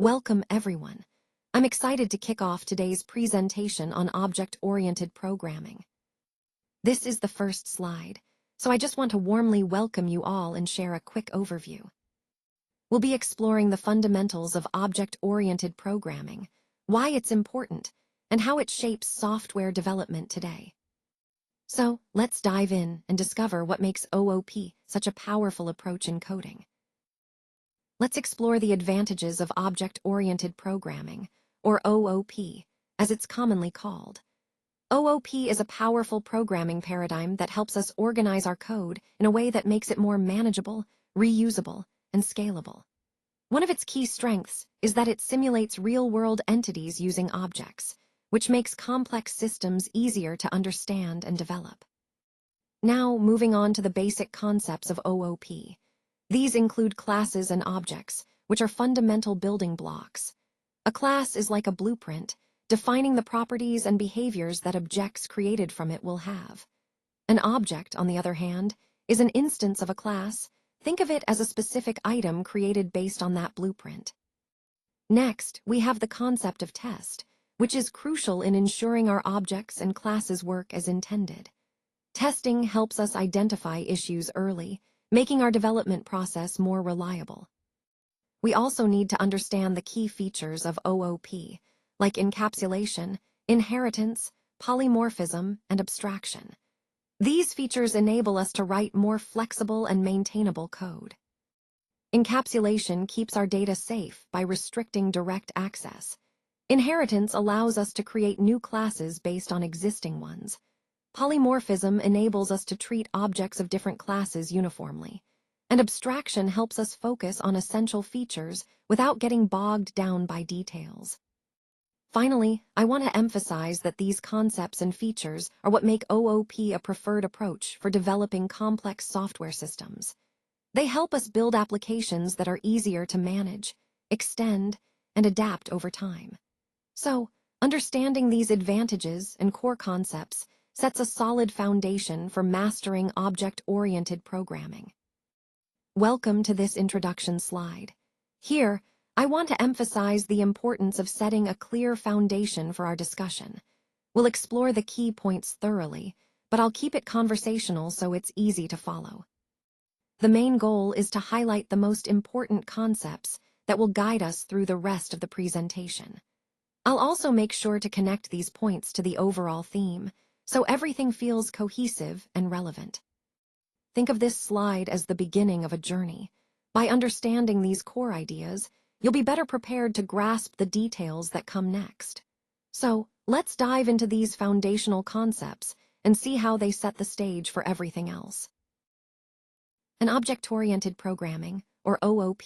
Welcome, everyone. I'm excited to kick off today's presentation on object-oriented programming. This is the first slide, so I just want to warmly welcome you all and share a quick overview. We'll be exploring the fundamentals of object-oriented programming, why it's important, and how it shapes software development today. So, let's dive in and discover what makes OOP such a powerful approach in coding. Let's explore the advantages of object-oriented programming, or OOP, as it's commonly called. OOP is a powerful programming paradigm that helps us organize our code in a way that makes it more manageable, reusable, and scalable. One of its key strengths is that it simulates real-world entities using objects, which makes complex systems easier to understand and develop. Now, moving on to the basic concepts of OOP. These include classes and objects, which are fundamental building blocks. A class is like a blueprint, defining the properties and behaviors that objects created from it will have. An object, on the other hand, is an instance of a class. Think of it as a specific item created based on that blueprint. Next, we have the concept of test, which is crucial in ensuring our objects and classes work as intended. Testing helps us identify issues early, making our development process more reliable. We also need to understand the key features of OOP, like encapsulation, inheritance, polymorphism, and abstraction. These features enable us to write more flexible and maintainable code. Encapsulation keeps our data safe by restricting direct access. Inheritance allows us to create new classes based on existing ones. Polymorphism enables us to treat objects of different classes uniformly, and abstraction helps us focus on essential features without getting bogged down by details. Finally, I want to emphasize that these concepts and features are what make OOP a preferred approach for developing complex software systems. They help us build applications that are easier to manage, extend, and adapt over time. So, understanding these advantages and core concepts sets a solid foundation for mastering object-oriented programming. Welcome to this introduction slide. Here, I want to emphasize the importance of setting a clear foundation for our discussion. We'll explore the key points thoroughly, but I'll keep it conversational so it's easy to follow. The main goal is to highlight the most important concepts that will guide us through the rest of the presentation. I'll also make sure to connect these points to the overall theme, so everything feels cohesive and relevant. Think of this slide as the beginning of a journey. By understanding these core ideas, you'll be better prepared to grasp the details that come next. So, let's dive into these foundational concepts and see how they set the stage for everything else. An object-oriented programming, or OOP,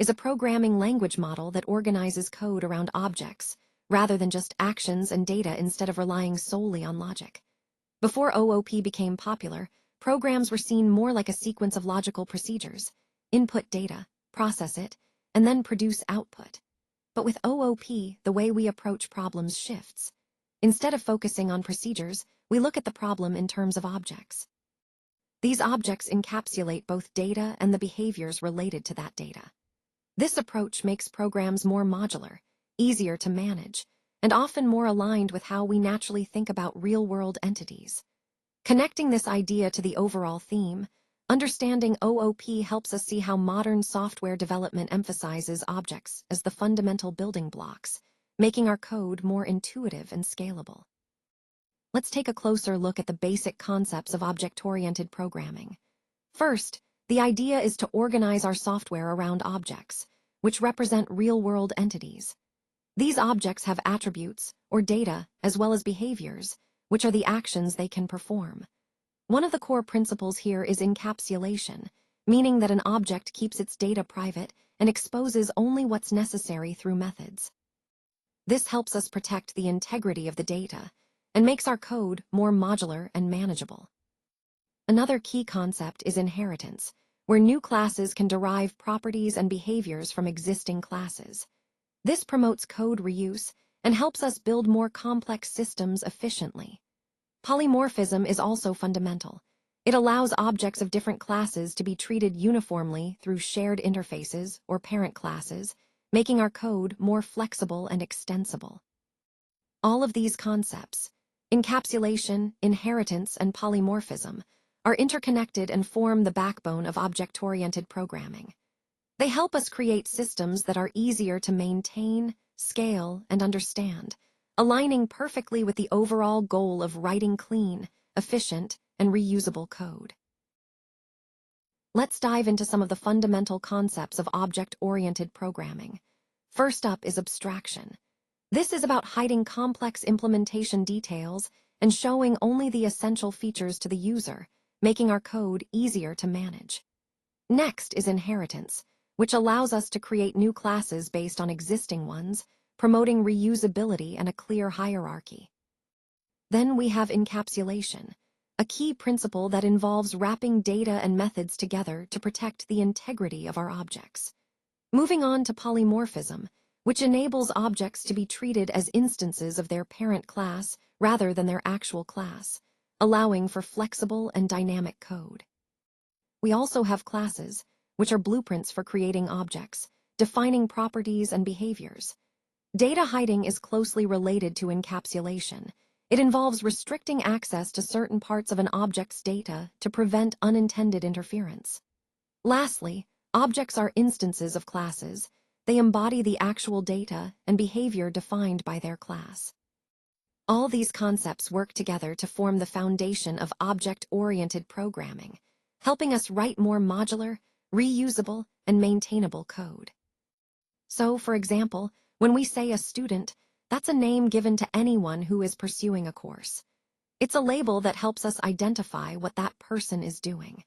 is a programming language model that organizes code around objects, rather than just actions and data instead of relying solely on logic. Before OOP became popular, programs were seen more like a sequence of logical procedures: input data, process it, and then produce output. But with OOP, the way we approach problems shifts. Instead of focusing on procedures, we look at the problem in terms of objects. These objects encapsulate both data and the behaviors related to that data. This approach makes programs more modular, easier to manage, and often more aligned with how we naturally think about real-world entities. Connecting this idea to the overall theme, understanding OOP helps us see how modern software development emphasizes objects as the fundamental building blocks, making our code more intuitive and scalable. Let's take a closer look at the basic concepts of object-oriented programming. First, the idea is to organize our software around objects, which represent real-world entities. These objects have attributes, or data, as well as behaviors, which are the actions they can perform. One of the core principles here is encapsulation, meaning that an object keeps its data private and exposes only what's necessary through methods. This helps us protect the integrity of the data and makes our code more modular and manageable. Another key concept is inheritance, where new classes can derive properties and behaviors from existing classes. This promotes code reuse and helps us build more complex systems efficiently. Polymorphism is also fundamental. It allows objects of different classes to be treated uniformly through shared interfaces or parent classes, making our code more flexible and extensible. All of these concepts, encapsulation, inheritance, and polymorphism, are interconnected and form the backbone of object-oriented programming. They help us create systems that are easier to maintain, scale, and understand, aligning perfectly with the overall goal of writing clean, efficient, and reusable code. Let's dive into some of the fundamental concepts of object-oriented programming. First up is abstraction. This is about hiding complex implementation details and showing only the essential features to the user, making our code easier to manage. Next is inheritance, which allows us to create new classes based on existing ones, promoting reusability and a clear hierarchy. Then we have encapsulation, a key principle that involves wrapping data and methods together to protect the integrity of our objects. Moving on to polymorphism, which enables objects to be treated as instances of their parent class rather than their actual class, allowing for flexible and dynamic code. We also have classes, which are blueprints for creating objects, defining properties and behaviors. Data hiding is closely related to encapsulation. It involves restricting access to certain parts of an object's data to prevent unintended interference. Lastly, objects are instances of classes. They embody the actual data and behavior defined by their class. All these concepts work together to form the foundation of object-oriented programming, helping us write more modular, reusable, and maintainable code. So, for example, when we say a student, that's a name given to anyone who is pursuing a course. It's a label that helps us identify what that person is doing.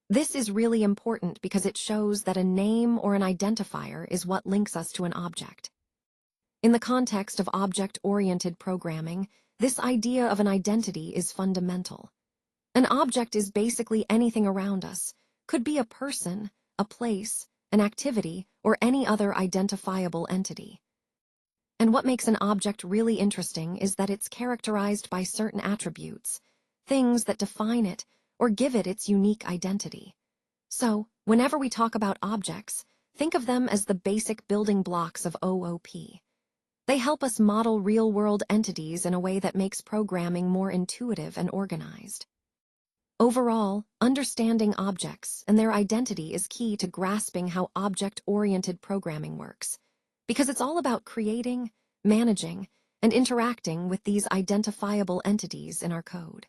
This is really important because it shows that a name or an identifier is what links us to an object. In the context of object-oriented programming, this idea of an identity is fundamental. An object is basically anything around us, could be a person, a place, an activity, or any other identifiable entity. And what makes an object really interesting is that it's characterized by certain attributes, things that define it or give it its unique identity. So, whenever we talk about objects, think of them as the basic building blocks of OOP. They help us model real-world entities in a way that makes programming more intuitive and organized. Overall, understanding objects and their identity is key to grasping how object-oriented programming works, because it's all about creating, managing, and interacting with these identifiable entities in our code.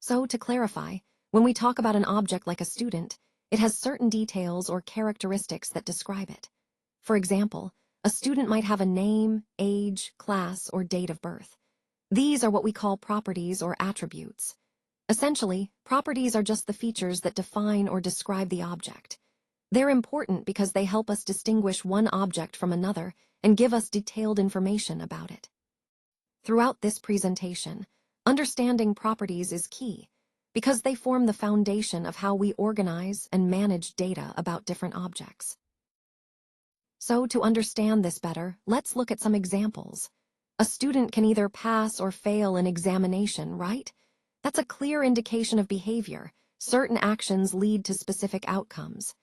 So, to clarify, when we talk about an object like a student, it has certain details or characteristics that describe it. For example, a student might have a name, age, class, or date of birth. These are what we call properties or attributes. Essentially, properties are just the features that define or describe the object. They're important because they help us distinguish one object from another and give us detailed information about it. Throughout this presentation, understanding properties is key because they form the foundation of how we organize and manage data about different objects. So, to understand this better, let's look at some examples. A student can either pass or fail an examination, right? That's a clear indication of behavior. Certain actions lead to specific outcomes.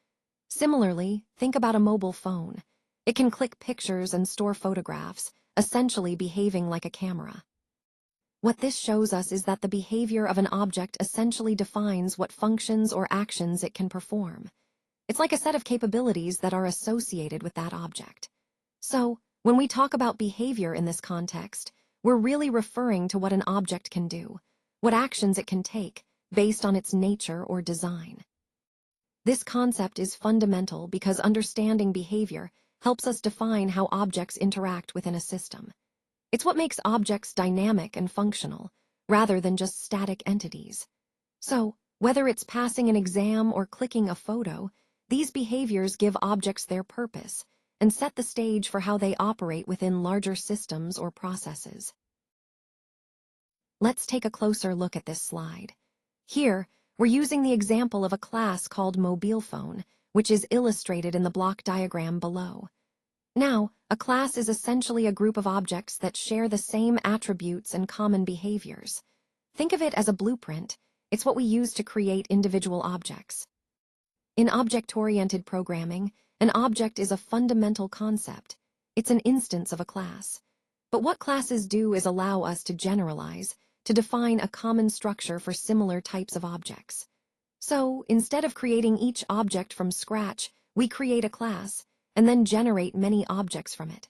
Similarly, think about a mobile phone. It can click pictures and store photographs, essentially behaving like a camera. What this shows us is that the behavior of an object essentially defines what functions or actions it can perform. It's like a set of capabilities that are associated with that object. So, when we talk about behavior in this context, we're really referring to what an object can do, what actions it can take, based on its nature or design. This concept is fundamental because understanding behavior helps us define how objects interact within a system. It's what makes objects dynamic and functional, rather than just static entities. So, whether it's passing an exam or clicking a photo, these behaviors give objects their purpose and set the stage for how they operate within larger systems or processes. Let's take a closer look at this slide. Here, we're using the example of a class called mobile phone, which is illustrated in the block diagram below. Now, a class is essentially a group of objects that share the same attributes and common behaviors. Think of it as a blueprint. It's what we use to create individual objects. In object-oriented programming, an object is a fundamental concept. It's an instance of a class. But what classes do is allow us to generalize, to define a common structure for similar types of objects. So, instead of creating each object from scratch, we create a class, and then generate many objects from it.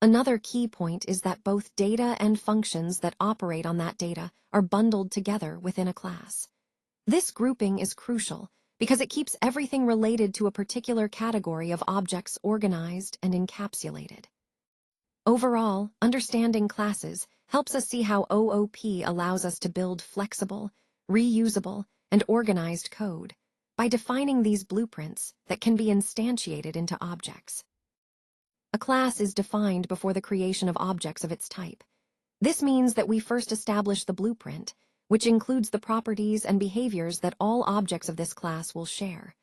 Another key point is that both data and functions that operate on that data are bundled together within a class. This grouping is crucial because it keeps everything related to a particular category of objects organized and encapsulated. Overall, understanding classes helps us see how OOP allows us to build flexible, reusable, and organized code by defining these blueprints that can be instantiated into objects. A class is defined before the creation of objects of its type. This means that we first establish the blueprint, which includes the properties and behaviors that all objects of this class will share.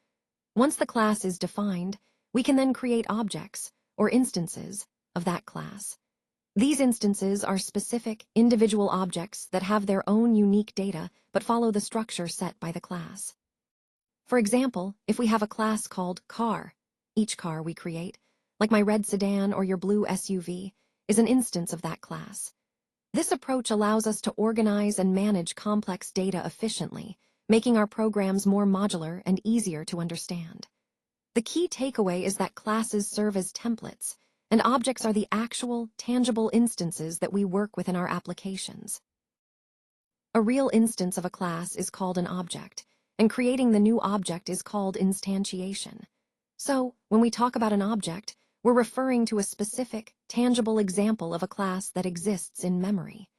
Once the class is defined, we can then create objects, or instances, of that class. These instances are specific, individual objects that have their own unique data but follow the structure set by the class. For example, if we have a class called car, each car we create, like my red sedan or your blue SUV, is an instance of that class. This approach allows us to organize and manage complex data efficiently, making our programs more modular and easier to understand. The key takeaway is that classes serve as templates, and objects are the actual, tangible instances that we work with in our applications. A real instance of a class is called an object, and creating the new object is called instantiation. So, when we talk about an object, we're referring to a specific, tangible example of a class that exists in memory.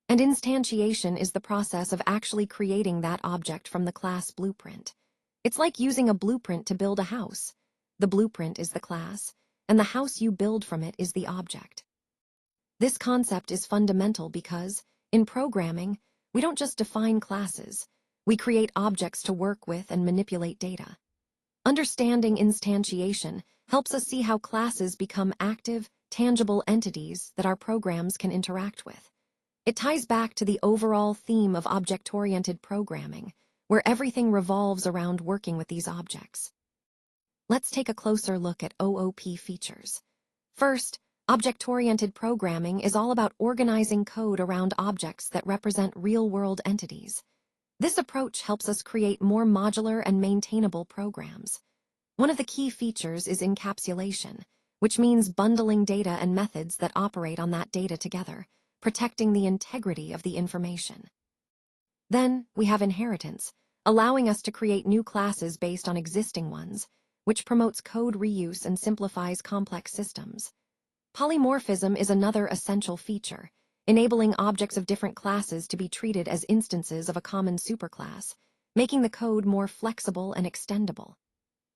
And instantiation is the process of actually creating that object from the class blueprint. It's like using a blueprint to build a house. The blueprint is the class, and the house you build from it is the object. This concept is fundamental because, in programming, we don't just define classes, we create objects to work with and manipulate data. Understanding instantiation helps us see how classes become active, tangible entities that our programs can interact with. It ties back to the overall theme of object-oriented programming, where everything revolves around working with these objects. Let's take a closer look at OOP features. First, object-oriented programming is all about organizing code around objects that represent real-world entities. This approach helps us create more modular and maintainable programs. One of the key features is encapsulation, which means bundling data and methods that operate on that data together, protecting the integrity of the information. Then, we have inheritance, allowing us to create new classes based on existing ones, which promotes code reuse and simplifies complex systems. Polymorphism is another essential feature, enabling objects of different classes to be treated as instances of a common superclass, making the code more flexible and extendable.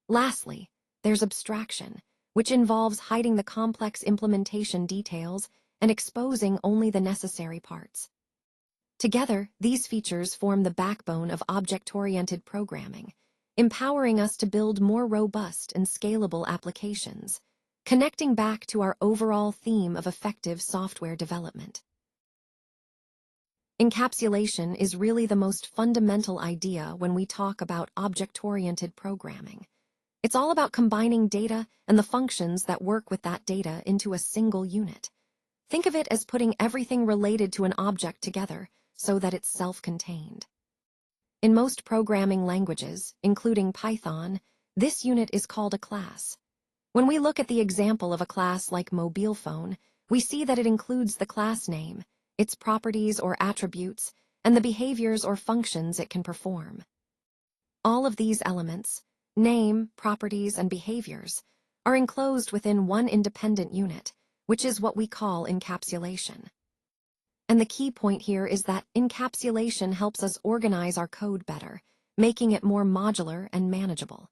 Lastly, there's abstraction, which involves hiding the complex implementation details and exposing only the necessary parts. Together, these features form the backbone of object-oriented programming, empowering us to build more robust and scalable applications, connecting back to our overall theme of effective software development. Encapsulation is really the most fundamental idea when we talk about object-oriented programming. It's all about combining data and the functions that work with that data into a single unit. Think of it as putting everything related to an object together so that it's self-contained. In most programming languages, including Python, this unit is called a class. When we look at the example of a class like mobile phone, we see that it includes the class name, its properties or attributes, and the behaviors or functions it can perform. All of these elements, name, properties, and behaviors, are enclosed within one independent unit, which is what we call encapsulation. And the key point here is that encapsulation helps us organize our code better, making it more modular and manageable.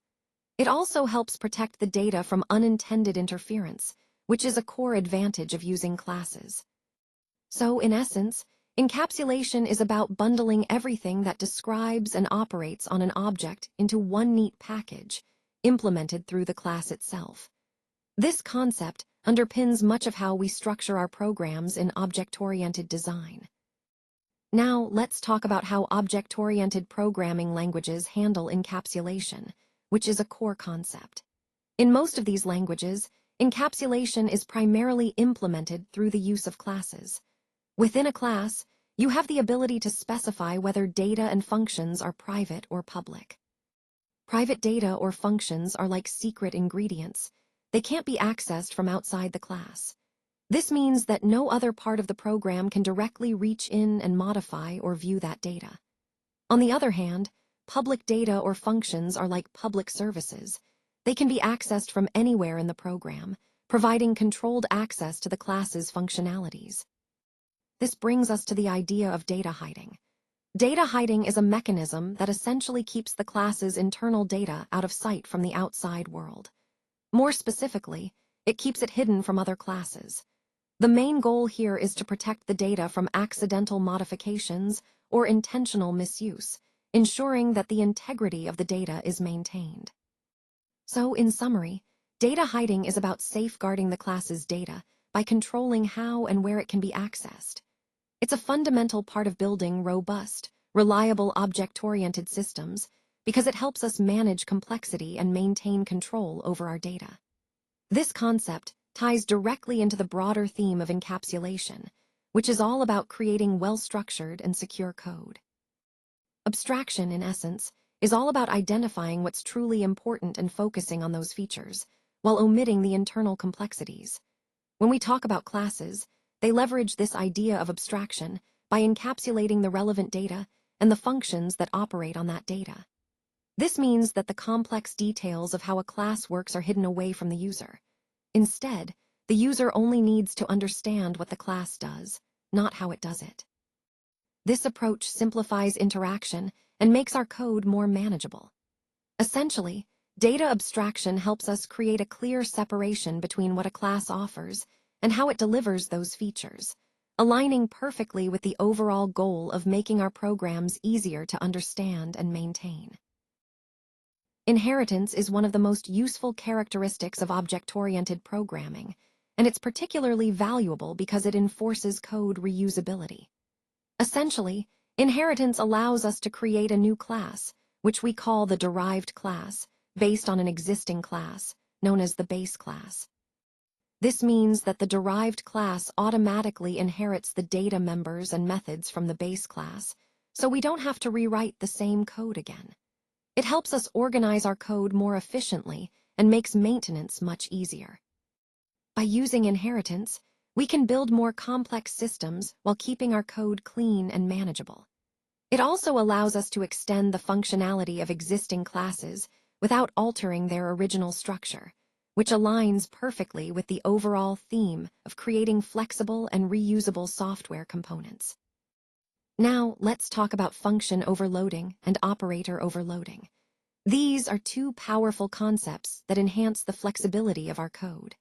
It also helps protect the data from unintended interference, which is a core advantage of using classes. So, in essence, encapsulation is about bundling everything that describes and operates on an object into one neat package, implemented through the class itself. This concept underpins much of how we structure our programs in object-oriented design. Now, let's talk about how object-oriented programming languages handle encapsulation, which is a core concept. In most of these languages, encapsulation is primarily implemented through the use of classes. Within a class, you have the ability to specify whether data and functions are private or public. Private data or functions are like secret ingredients. They can't be accessed from outside the class. This means that no other part of the program can directly reach in and modify or view that data. On the other hand, public data or functions are like public services. They can be accessed from anywhere in the program, providing controlled access to the class's functionalities. This brings us to the idea of data hiding. Data hiding is a mechanism that essentially keeps the class's internal data out of sight from the outside world. More specifically, it keeps it hidden from other classes. The main goal here is to protect the data from accidental modifications or intentional misuse, ensuring that the integrity of the data is maintained. So, in summary, data hiding is about safeguarding the class's data by controlling how and where it can be accessed. It's a fundamental part of building robust, reliable object-oriented systems because it helps us manage complexity and maintain control over our data. This concept ties directly into the broader theme of encapsulation, which is all about creating well-structured and secure code. Abstraction, in essence, is all about identifying what's truly important and focusing on those features, while omitting the internal complexities. When we talk about classes, they leverage this idea of abstraction by encapsulating the relevant data and the functions that operate on that data. This means that the complex details of how a class works are hidden away from the user. Instead, the user only needs to understand what the class does, not how it does it. This approach simplifies interaction and makes our code more manageable. Essentially, data abstraction helps us create a clear separation between what a class offers and how it delivers those features, aligning perfectly with the overall goal of making our programs easier to understand and maintain. Inheritance is one of the most useful characteristics of object-oriented programming, and it's particularly valuable because it enforces code reusability. Essentially, inheritance allows us to create a new class, which we call the derived class, based on an existing class, known as the base class. This means that the derived class automatically inherits the data members and methods from the base class, so we don't have to rewrite the same code again. It helps us organize our code more efficiently and makes maintenance much easier. By using inheritance, we can build more complex systems while keeping our code clean and manageable. It also allows us to extend the functionality of existing classes without altering their original structure, which aligns perfectly with the overall theme of creating flexible and reusable software components. Now, let's talk about function overloading and operator overloading. These are two powerful concepts that enhance the flexibility of our code.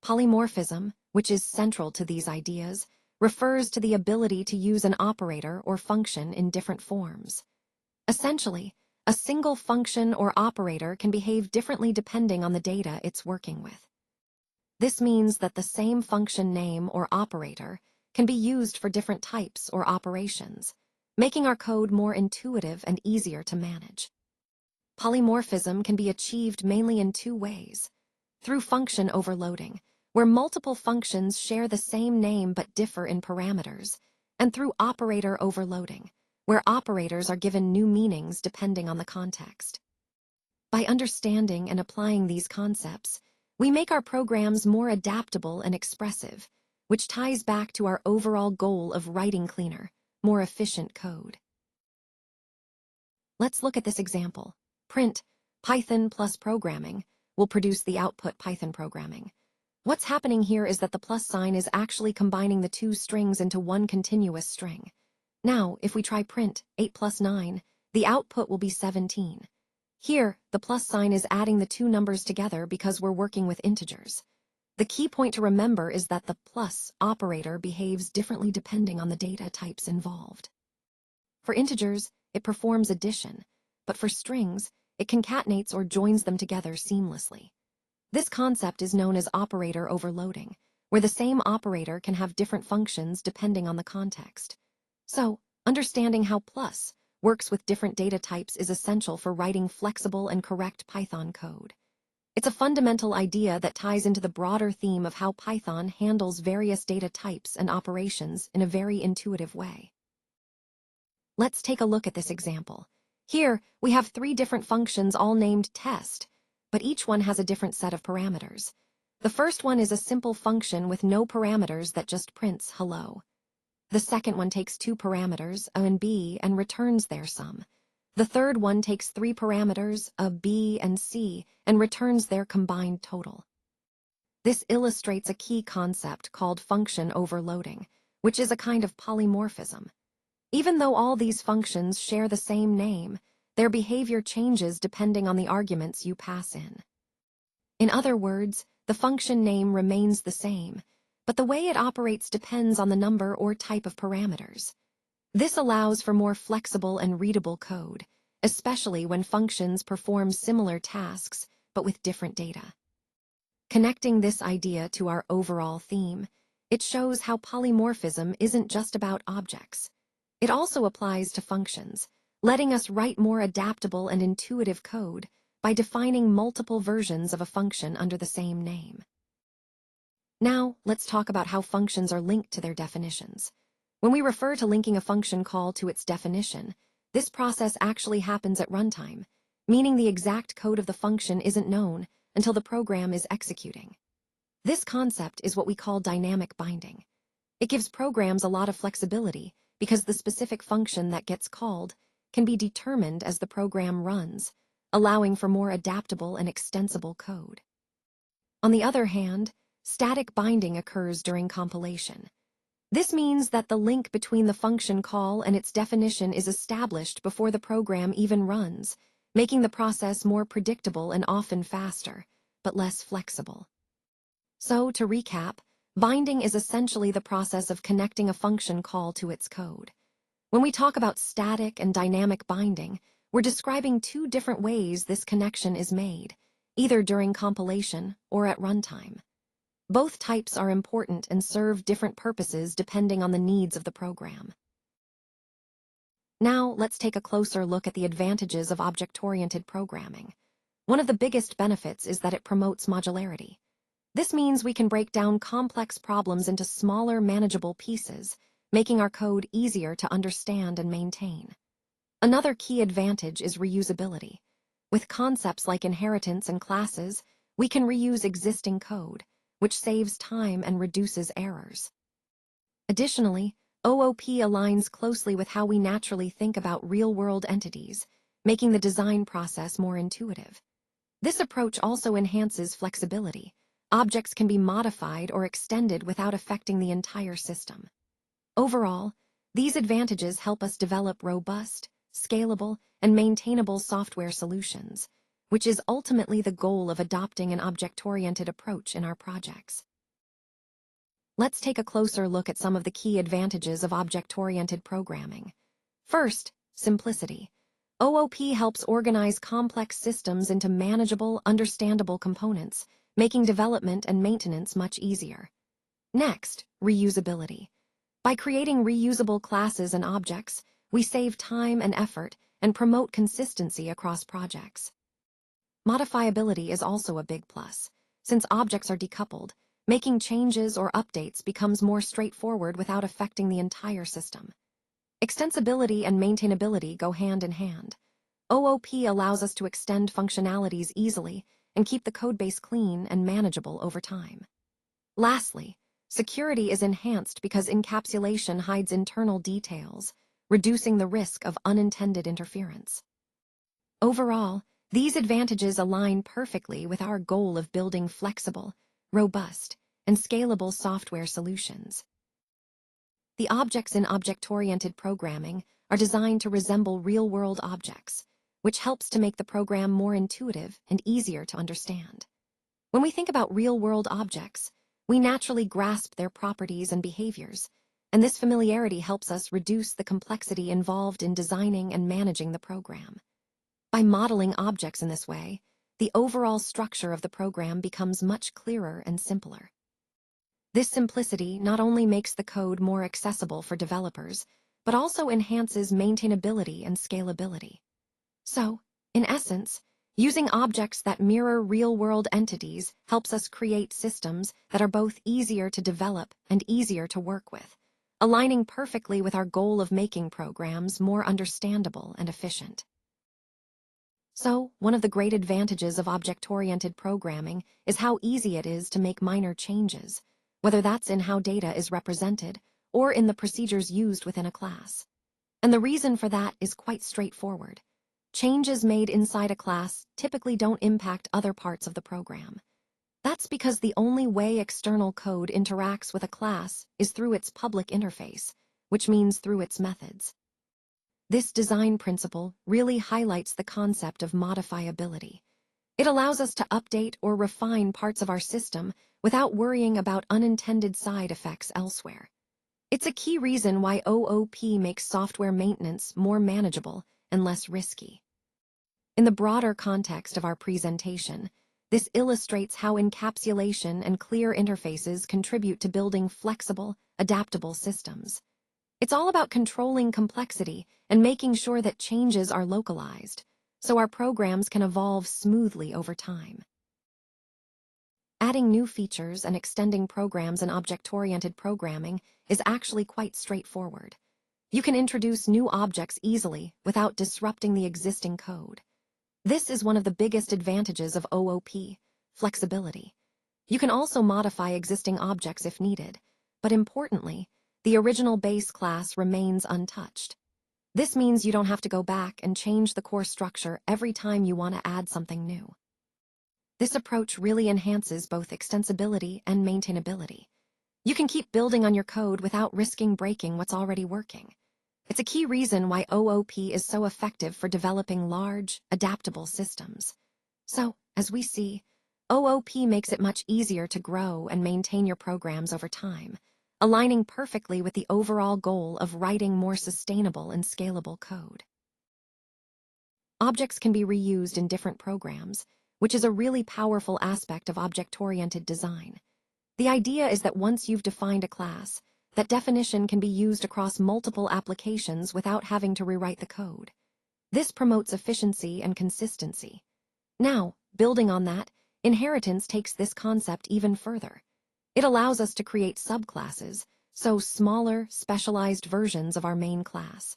Polymorphism, which is central to these ideas, refers to the ability to use an operator or function in different forms. Essentially, a single function or operator can behave differently depending on the data it's working with. This means that the same function name or operator can be used for different types or operations, making our code more intuitive and easier to manage. Polymorphism can be achieved mainly in two ways: through function overloading, where multiple functions share the same name but differ in parameters, and through operator overloading, where operators are given new meanings depending on the context. By understanding and applying these concepts, we make our programs more adaptable and expressive, which ties back to our overall goal of writing cleaner, more efficient code. Let's look at this example. Print Python plus programming will produce the output Python programming. What's happening here is that the plus sign is actually combining the two strings into one continuous string. Now, if we try print 8 plus 9, the output will be 17. Here, the plus sign is adding the two numbers together because we're working with integers. The key point to remember is that the plus operator behaves differently depending on the data types involved. For integers, it performs addition, but for strings, it concatenates or joins them together seamlessly. This concept is known as operator overloading, where the same operator can have different functions depending on the context. So, understanding how plus works with different data types is essential for writing flexible and correct Python code. It's a fundamental idea that ties into the broader theme of how Python handles various data types and operations in a very intuitive way. Let's take a look at this example. Here, we have 3 different functions all named test, but each one has a different set of parameters. The first one is a simple function with no parameters that just prints hello. The second one takes 2 parameters, a and b, and returns their sum. The third one takes 3 parameters, a, b, and c, and returns their combined total. This illustrates a key concept called function overloading, which is a kind of polymorphism. Even though all these functions share the same name, their behavior changes depending on the arguments you pass in. In other words, the function name remains the same, but the way it operates depends on the number or type of parameters. This allows for more flexible and readable code, especially when functions perform similar tasks but with different data. Connecting this idea to our overall theme, it shows how polymorphism isn't just about objects. It also applies to functions, letting us write more adaptable and intuitive code by defining multiple versions of a function under the same name. Now, let's talk about how functions are linked to their definitions. When we refer to linking a function call to its definition, this process actually happens at runtime, meaning the exact code of the function isn't known until the program is executing. This concept is what we call dynamic binding. It gives programs a lot of flexibility because the specific function that gets called can be determined as the program runs, allowing for more adaptable and extensible code. On the other hand, static binding occurs during compilation. This means that the link between the function call and its definition is established before the program even runs, making the process more predictable and often faster, but less flexible. So, to recap, binding is essentially the process of connecting a function call to its code. When we talk about static and dynamic binding, we're describing 2 different ways this connection is made, either during compilation or at runtime. Both types are important and serve different purposes depending on the needs of the program. Now, let's take a closer look at the advantages of object-oriented programming. One of the biggest benefits is that it promotes modularity. This means we can break down complex problems into smaller, manageable pieces, making our code easier to understand and maintain. Another key advantage is reusability. With concepts like inheritance and classes, we can reuse existing code, which saves time and reduces errors. Additionally, OOP aligns closely with how we naturally think about real-world entities, making the design process more intuitive. This approach also enhances flexibility. Objects can be modified or extended without affecting the entire system. Overall, these advantages help us develop robust, scalable, and maintainable software solutions, which is ultimately the goal of adopting an object-oriented approach in our projects. Let's take a closer look at some of the key advantages of object-oriented programming. First, simplicity. OOP helps organize complex systems into manageable, understandable components, making development and maintenance much easier. Next, reusability. By creating reusable classes and objects, we save time and effort and promote consistency across projects. Modifiability is also a big plus. Since objects are decoupled, making changes or updates becomes more straightforward without affecting the entire system. Extensibility and maintainability go hand in hand. OOP allows us to extend functionalities easily and keep the codebase clean and manageable over time. Lastly, security is enhanced because encapsulation hides internal details, reducing the risk of unintended interference. Overall, these advantages align perfectly with our goal of building flexible, robust, and scalable software solutions. The objects in object-oriented programming are designed to resemble real-world objects, which helps to make the program more intuitive and easier to understand. When we think about real-world objects, we naturally grasp their properties and behaviors, and this familiarity helps us reduce the complexity involved in designing and managing the program. By modeling objects in this way, the overall structure of the program becomes much clearer and simpler. This simplicity not only makes the code more accessible for developers, but also enhances maintainability and scalability. So, in essence, Using objects that mirror real-world entities helps us create systems that are both easier to develop and easier to work with, aligning perfectly with our goal of making programs more understandable and efficient. So, one of the great advantages of object-oriented programming is how easy it is to make minor changes, whether that's in how data is represented or in the procedures used within a class. And the reason for that is quite straightforward. Changes made inside a class typically don't impact other parts of the program. That's because the only way external code interacts with a class is through its public interface, which means through its methods. This design principle really highlights the concept of modifiability. It allows us to update or refine parts of our system without worrying about unintended side effects elsewhere. It's a key reason why OOP makes software maintenance more manageable and less risky. In the broader context of our presentation, this illustrates how encapsulation and clear interfaces contribute to building flexible, adaptable systems. It's all about controlling complexity and making sure that changes are localized, so our programs can evolve smoothly over time. Adding new features and extending programs in object-oriented programming is actually quite straightforward. You can introduce new objects easily without disrupting the existing code. This is one of the biggest advantages of OOP, flexibility. You can also modify existing objects if needed, but importantly, the original base class remains untouched. This means you don't have to go back and change the core structure every time you want to add something new. This approach really enhances both extensibility and maintainability. You can keep building on your code without risking breaking what's already working. It's a key reason why OOP is so effective for developing large, adaptable systems. So, as we see, OOP makes it much easier to grow and maintain your programs over time, aligning perfectly with the overall goal of writing more sustainable and scalable code. Objects can be reused in different programs, which is a really powerful aspect of object-oriented design. The idea is that once you've defined a class, that definition can be used across multiple applications without having to rewrite the code. This promotes efficiency and consistency. Now, building on that, inheritance takes this concept even further. It allows us to create subclasses, so smaller, specialized versions of our main class.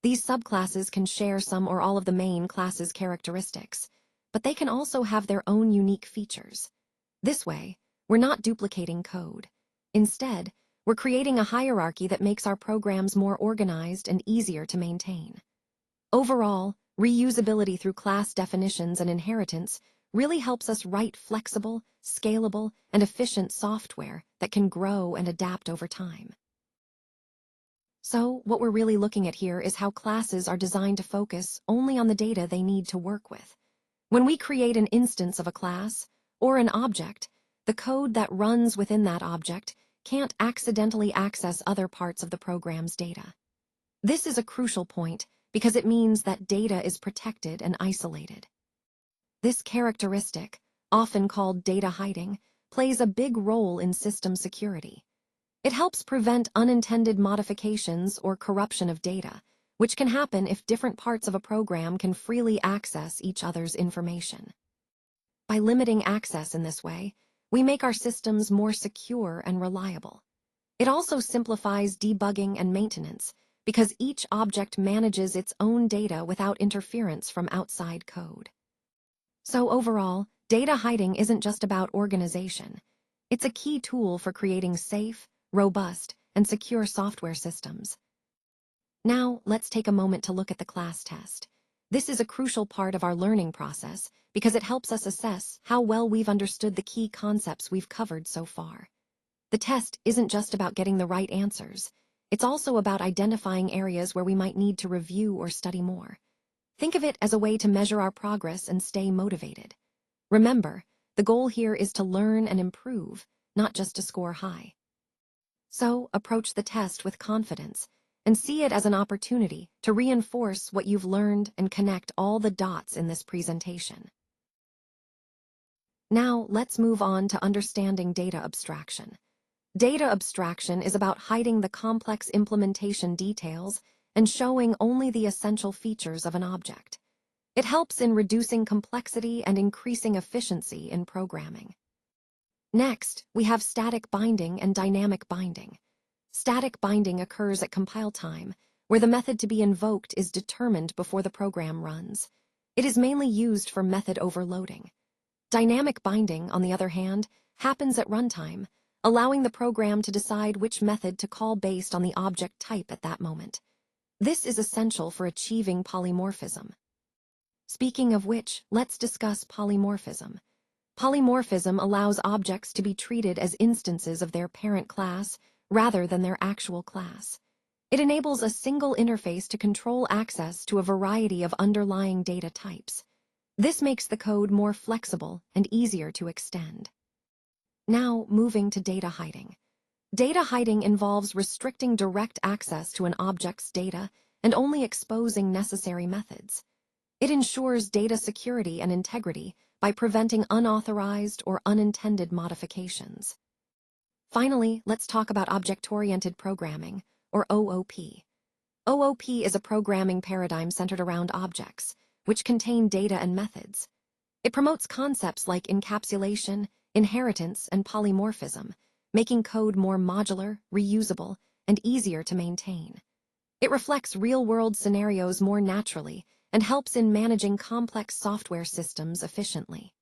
These subclasses can share some or all of the main class's characteristics, but they can also have their own unique features. This way, we're not duplicating code. Instead, we're creating a hierarchy that makes our programs more organized and easier to maintain. Overall, reusability through class definitions and inheritance really helps us write flexible, scalable, and efficient software that can grow and adapt over time. So, what we're really looking at here is how classes are designed to focus only on the data they need to work with. When we create an instance of a class, or an object, the code that runs within that object can't accidentally access other parts of the program's data. This is a crucial point because it means that data is protected and isolated. This characteristic, often called data hiding, plays a big role in system security. It helps prevent unintended modifications or corruption of data, which can happen if different parts of a program can freely access each other's information. By limiting access in this way, we make our systems more secure and reliable. It also simplifies debugging and maintenance because each object manages its own data without interference from outside code. So overall, data hiding isn't just about organization. It's a key tool for creating safe, robust, and secure software systems. Now, let's take a moment to look at the class test. This is a crucial part of our learning process because it helps us assess how well we've understood the key concepts we've covered so far. The test isn't just about getting the right answers. It's also about identifying areas where we might need to review or study more. Think of it as a way to measure our progress and stay motivated. Remember, the goal here is to learn and improve, not just to score high. So, approach the test with confidence and see it as an opportunity to reinforce what you've learned and connect all the dots in this presentation. Now, let's move on to understanding data abstraction. Data abstraction is about hiding the complex implementation details and showing only the essential features of an object. It helps in reducing complexity and increasing efficiency in programming. Next, we have static binding and dynamic binding. Static binding occurs at compile time, where the method to be invoked is determined before the program runs. It is mainly used for method overloading. Dynamic binding, on the other hand, happens at runtime, allowing the program to decide which method to call based on the object type at that moment. This is essential for achieving polymorphism. Speaking of which, let's discuss polymorphism. Polymorphism allows objects to be treated as instances of their parent class rather than their actual class. It enables a single interface to control access to a variety of underlying data types. This makes the code more flexible and easier to extend. Now, moving to data hiding. Data hiding involves restricting direct access to an object's data and only exposing necessary methods. It ensures data security and integrity by preventing unauthorized or unintended modifications. Finally, let's talk about object-oriented programming, or OOP. OOP is a programming paradigm centered around objects, which contain data and methods. It promotes concepts like encapsulation, inheritance, and polymorphism, making code more modular, reusable, and easier to maintain. It reflects real-world scenarios more naturally and helps in managing complex software systems efficiently.